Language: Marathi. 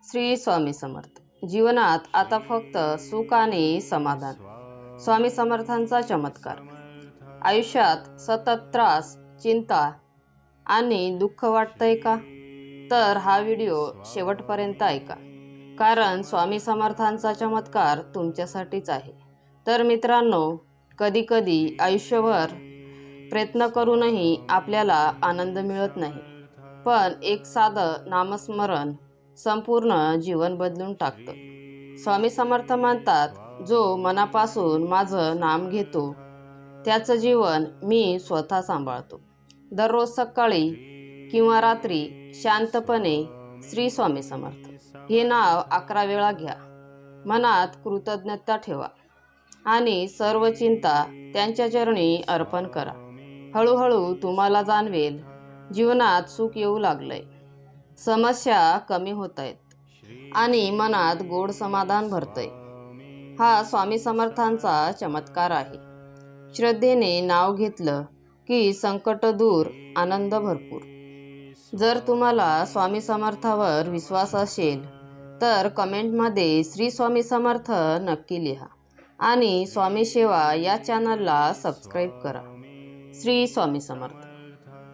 श्री स्वामी समर्थ. जीवनात आता फक्त सुख आणि समाधान. स्वामी समर्थांचा चमत्कार. आयुष्यात सतत त्रास, चिंता आणि दुःख वाटतंय का? तर हा व्हिडिओ शेवटपर्यंत ऐका, कारण स्वामी समर्थांचा चमत्कार तुमच्यासाठीच आहे. तर मित्रांनो, कधीकधी आयुष्यभर प्रयत्न करूनही आपल्याला आनंद मिळत नाही, पण एक साधं नामस्मरण संपूर्ण जीवन बदलून टाकतं. स्वामी समर्थ म्हणतात, जो मनापासून माझं नाम घेतो त्याचं जीवन मी स्वतः सांभाळतो. दररोज सकाळी किंवा रात्री शांतपणे श्री स्वामी समर्थ हे नाव 11 वेळा घ्या. मनात कृतज्ञता ठेवा आणि सर्व चिंता त्यांच्या चरणी अर्पण करा. हळूहळू तुम्हाला जाणवेल, जीवनात सुख येऊ लागलंय, समस्या कमी होत आहेत आणि मनात गोड समाधान भरतंय. हा स्वामी समर्थांचा चमत्कार आहे. श्रद्धेने नाव घेतलं की संकट दूर, आनंद भरपूर. जर तुम्हाला स्वामी समर्थावर विश्वास असेल तर कमेंटमध्ये श्री स्वामी समर्थ नक्की लिहा आणि स्वामी सेवा या चॅनलला सबस्क्राईब करा. श्री स्वामी समर्थ.